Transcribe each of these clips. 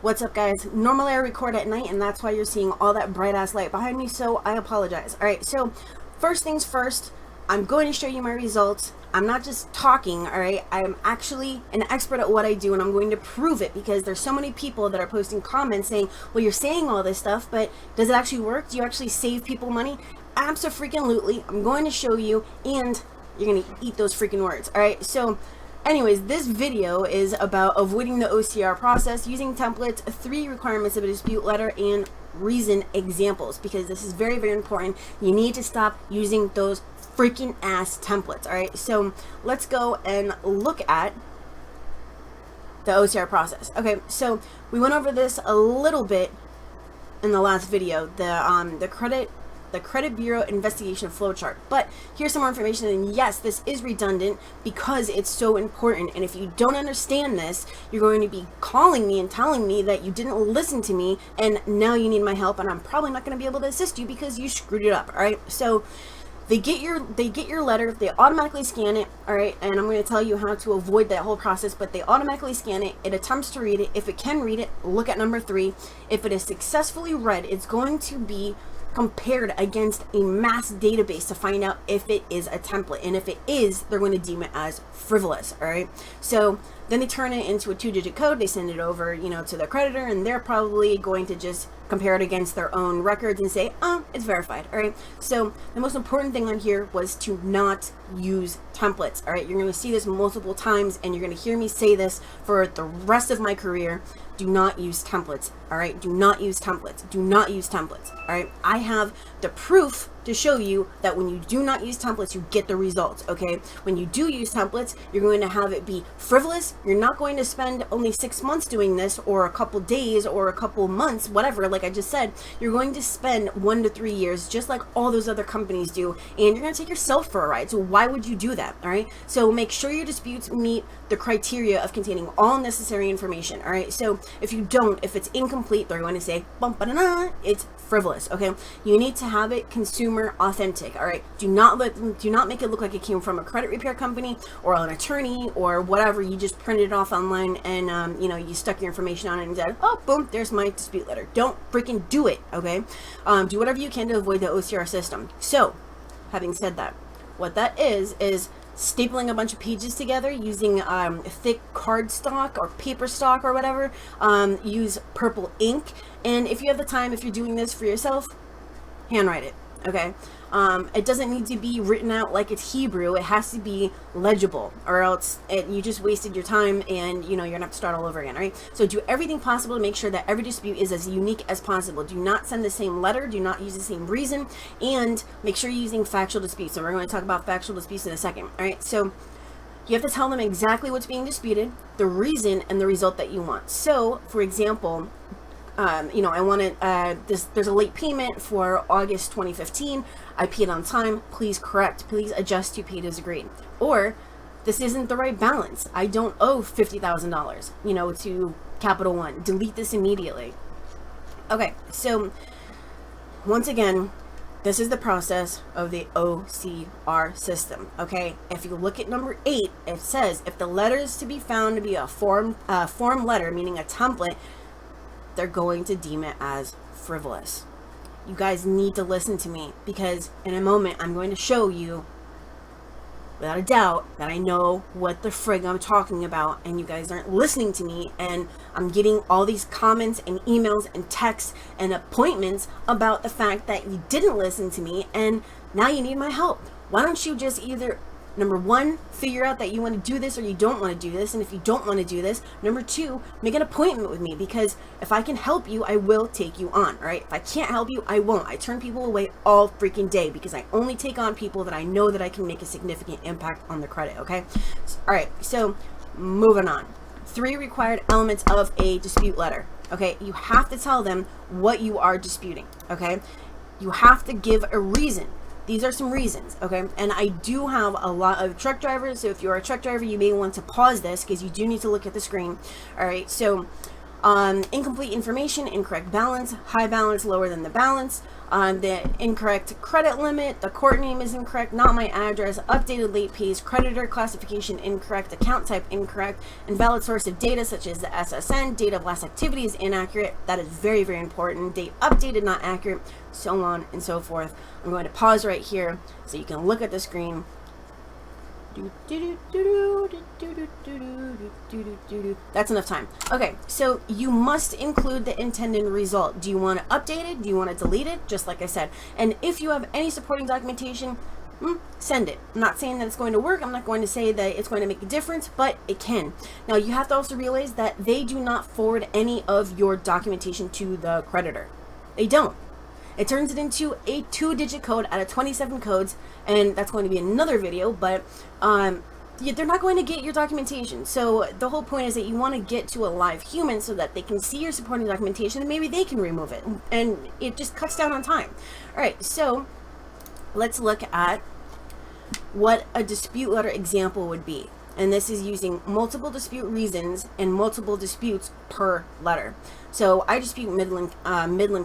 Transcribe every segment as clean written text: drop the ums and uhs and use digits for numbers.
What's up, guys? Normally I record at night, and that's why you're seeing all that bright ass light behind me, so I apologize. Alright, so first things first, I'm going to show you my results. I'm not just talking, alright? I'm actually an expert at what I do, and I'm going to prove it, because there's so many people that are posting comments saying, well, you're saying all this stuff, but does it actually work? Do you actually save people money? Abso-freaking-lutely. I'm going to show you, and you're going to eat those freaking words. Alright, so anyways, this video is about avoiding the OCR process, using templates, 3 requirements of a dispute letter, and reason examples, because this is very, very important. You need to stop using those freaking ass templates. Alright, so let's go and look at the OCR process. Okay, so we went over this a little bit in the last video, the credit bureau investigation flowchart. But here's some more information, and yes, this is redundant because it's so important. And if you don't understand this, you're going to be calling me and telling me that you didn't listen to me, and now you need my help, and I'm probably not going to be able to assist you because you screwed it up. All right, so they get your letter, they automatically scan it, all right, and I'm going to tell you how to avoid that whole process, but they automatically scan it. It attempts to read it. If it can read it, look at number 3. If it is successfully read, it's going to be compared against a mass database to find out if it is a template, and if it is, they're going to deem it as frivolous. All right, so then they turn it into a 2-digit code, they send it over, you know, to the creditor, and they're probably going to just compare it against their own records and say, oh, it's verified. All right, so the most important thing on here was to not use templates. All right, you're going to see this multiple times, and you're going to hear me say this for the rest of my career. Do not use templates. All right, do not use templates. Do not use templates. All right, I have the proof to show you that when you do not use templates, you get the results. Okay, when you do use templates, you're going to have it be frivolous. You're not going to spend only 6 months doing this, or a couple days, or a couple months, whatever. Like I just said, you're going to spend 1 to 3 years, just like all those other companies do, and you're going to take yourself for a ride. So why would you do that? All right, so make sure your disputes meet the criteria of containing all necessary information. All right, so if you don't, if it's incomplete, they're going to say, it's frivolous. Okay, you need to have it consumer authentic. All right, do not make it look like it came from a credit repair company or an attorney or whatever. You just printed it off online, and you know, you stuck your information on it and said, oh, boom, there's my dispute letter. Don't freaking do it. Okay, do whatever you can to avoid the OCR system. So having said that, what that is stapling a bunch of pages together using thick cardstock or paper stock or whatever. Use purple ink, and if you have the time, if you're doing this for yourself, handwrite it. Okay, it doesn't need to be written out like it's Hebrew. It has to be legible, or else you just wasted your time, and you know, you're gonna have to start all over again. Right, so do everything possible to make sure that every dispute is as unique as possible. Do not send the same letter, do not use the same reason, and make sure you're using factual disputes. So we're going to talk about factual disputes in a second. All right, so you have to tell them exactly what's being disputed, the reason, and the result that you want. So for example, you know, I wanted there's a late payment for August 2015. I paid on time. Please correct. Please adjust to paid as agreed. Or this isn't the right balance. I don't owe $50,000, you know, to Capital One. Delete this immediately. Okay, so once again, this is the process of the OCR system. Okay, if you look at number 8, it says if the letter is to be found to be a form letter, meaning a template, they're going to deem it as frivolous. You guys need to listen to me, because in a moment I'm going to show you without a doubt that I know what the frig I'm talking about, and you guys aren't listening to me, and I'm getting all these comments and emails and texts and appointments about the fact that you didn't listen to me, and now you need my help. Why don't you just either, number 1, figure out that you want to do this or you don't want to do this, and if you don't want to do this, number 2, make an appointment with me, because if I can help you, I will take you on. All right, if I can't help you, I won't. I turn people away all freaking day, because I only take on people that I know that I can make a significant impact on the credit. Okay, all right, so moving on. 3 required elements of a dispute letter. Okay, you have to tell them what you are disputing. Okay, you have to give a reason. These are some reasons, okay? And I do have a lot of truck drivers, so if you're a truck driver, you may want to pause this, because you do need to look at the screen. All right, so incomplete information, incorrect balance, high balance, lower than the balance, the incorrect credit limit, the court name is incorrect, not my address, updated late pays, creditor classification incorrect, account type incorrect, invalid source of data such as the SSN, date of last activity is inaccurate. That is very, very important. Date updated, not accurate, so on and so forth. I'm going to pause right here so you can look at the screen. That's enough time. Okay, so you must include the intended result. Do you want to update it? Do you want to delete it? Just like I said. And if you have any supporting documentation, send it. I'm not saying that it's going to work. I'm not going to say that it's going to make a difference, but it can. Now, you have to also realize that they do not forward any of your documentation to the creditor. They don't. It turns it into a 2-digit code out of 27 codes, and that's going to be another video, but they're not going to get your documentation. So the whole point is that you want to get to a live human so that they can see your supporting documentation and maybe they can remove it, and it just cuts down on time. All right, so let's look at what a dispute letter example would be. And this is using multiple dispute reasons and multiple disputes per letter. So I dispute Midland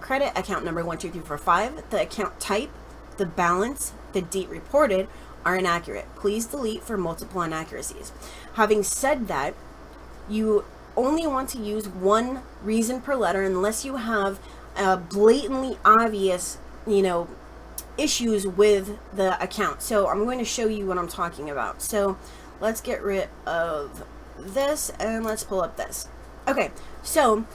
Credit, account number 12345. The account type, the balance, the date reported are inaccurate. Please delete for multiple inaccuracies. Having said that, you only want to use one reason per letter unless you have blatantly obvious, issues with the account. So I'm going to show you what I'm talking about. So let's get rid of this and let's pull up this. Okay, so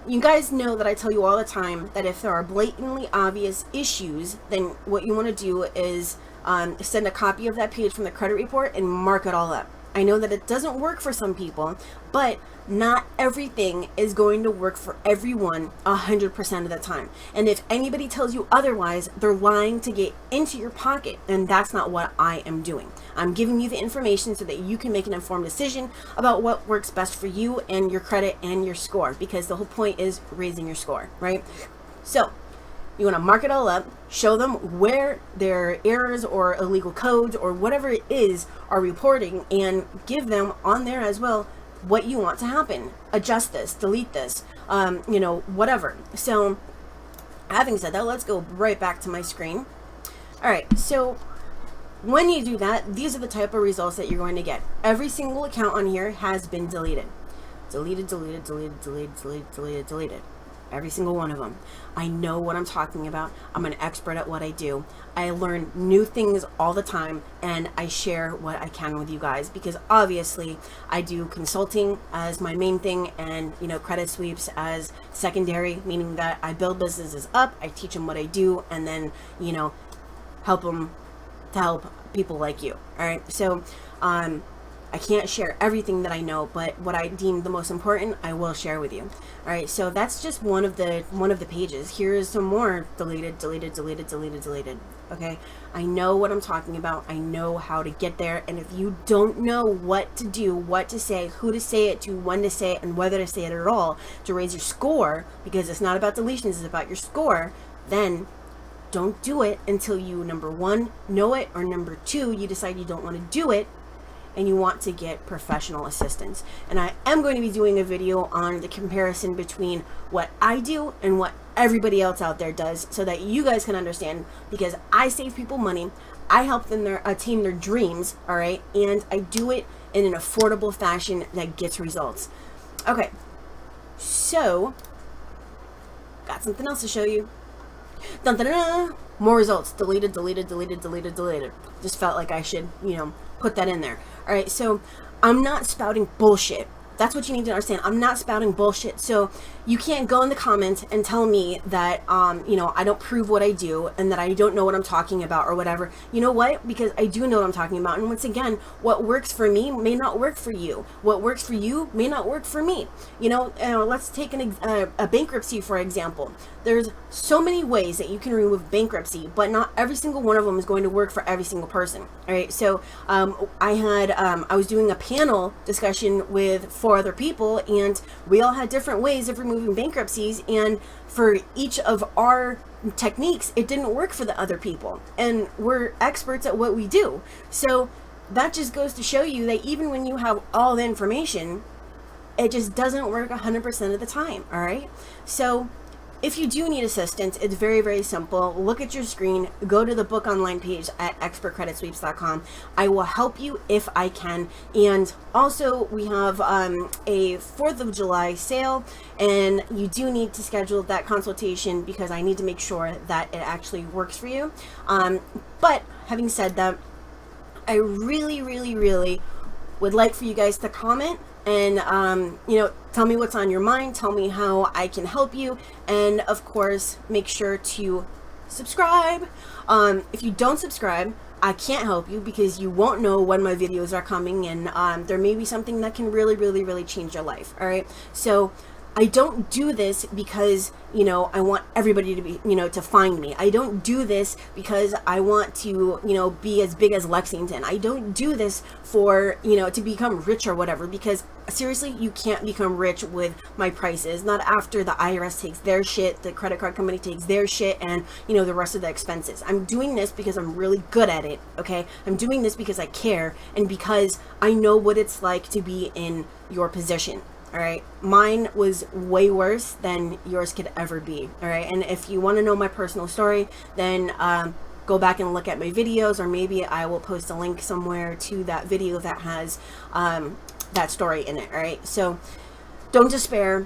you guys know that I tell you all the time that if there are blatantly obvious issues, then what you want to do is send a copy of that page from the credit report and mark it all up. I know that it doesn't work for some people, but not everything is going to work for everyone 100% of the time. And if anybody tells you otherwise, they're lying to get into your pocket, and that's not what I am doing. I'm giving you the information so that you can make an informed decision about what works best for you and your credit and your score, because the whole point is raising your score, right? So you want to mark it all up, show them where their errors or illegal codes or whatever it is are reporting, and give them on there as well what you want to happen. Adjust this, delete this, whatever. So having said that, let's go right back to my screen. All right, so when you do that, these are the type of results that you're going to get. Every single account on here has been deleted. Deleted, deleted, deleted, deleted, deleted, deleted, deleted. Every single one of them. I know what I'm talking about. I'm an expert at what I do. I learn new things all the time, and I share what I can with you guys, because obviously I do consulting as my main thing, and credit sweeps as secondary, meaning that I build businesses up, I teach them what I do, and then help them to help people like you. All right, so I can't share everything that I know, but what I deem the most important, I will share with you. All right, so that's just one of the pages. Here's some more deleted, deleted, deleted, deleted, deleted. Okay, I know what I'm talking about. I know how to get there. And if you don't know what to do, what to say, who to say it to, when to say it, and whether to say it at all to raise your score, because it's not about deletions, it's about your score, then don't do it until you, number one, know it, or number two, you decide you don't want to do it and you want to get professional assistance. And I am going to be doing a video on the comparison between what I do and what everybody else out there does, so that you guys can understand, because I save people money, I help them attain their dreams, all right, and I do it in an affordable fashion that gets results. Okay, so got something else to show you. Dun, dun, dun, dun. More results. Deleted, deleted, deleted, deleted, deleted. Just felt like I should, put that in there. All right, so I'm not spouting bullshit. That's what you need to understand. I'm not spouting bullshit. So you can't go in the comments and tell me that, I don't prove what I do and that I don't know what I'm talking about or whatever. You know what? Because I do know what I'm talking about. And once again, what works for me may not work for you. What works for you may not work for me. Let's take a bankruptcy, for example. There's so many ways that you can remove bankruptcy, but not every single one of them is going to work for every single person. All right. So I was doing a panel discussion with 4 other people, and we all had different ways of removing bankruptcies, and for each of our techniques it didn't work for the other people, and we're experts at what we do. So that just goes to show you that even when you have all the information, it just doesn't work 100% of the time. All right, so if you do need assistance, it's very, very simple. Look at your screen, go to the book online page at expertcreditsweeps.com. I will help you if I can. And also we have a 4th of July sale, and you do need to schedule that consultation because I need to make sure that it actually works for you. But having said that, I really, really, really would like for you guys to comment and you know, tell me what's on your mind, tell me how I can help you, and of course make sure to subscribe. If you don't subscribe, I can't help you because you won't know when my videos are coming, and there may be something that can really, really, really change your life. All right, so I don't do this because, you know, I want everybody to be, you know, to find me. I don't do this because I want to, you know, be as big as Lexington. I don't do this for, you know, to become rich or whatever, because seriously, you can't become rich with my prices. Not after the IRS takes their shit, the credit card company takes their shit, and, you know, the rest of the expenses. I'm doing this because I'm really good at it, okay? I'm doing this because I care and because I know what it's like to be in your position. All right, mine was way worse than yours could ever be. All right, and if you want to know my personal story, then go back and look at my videos, or maybe I will post a link somewhere to that video that has that story in it. All right, so don't despair.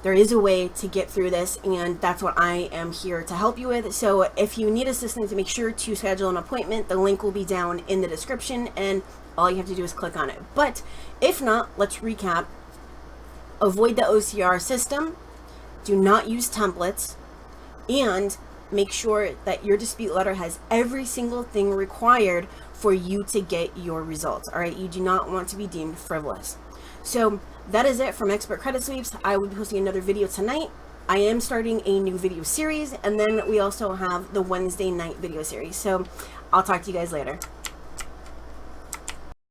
There is a way to get through this, and that's what I am here to help you with. So if you need assistance, make sure to schedule an appointment. The link will be down in the description, and all you have to do is click on it. But if not, let's recap. Avoid the OCR system, do not use templates, and make sure that your dispute letter has every single thing required for you to get your results. All right, you do not want to be deemed frivolous. So that is it from Expert Credit Sweeps. I will be posting another video tonight. I am starting a new video series, and then we also have the Wednesday night video series. So I'll talk to you guys later.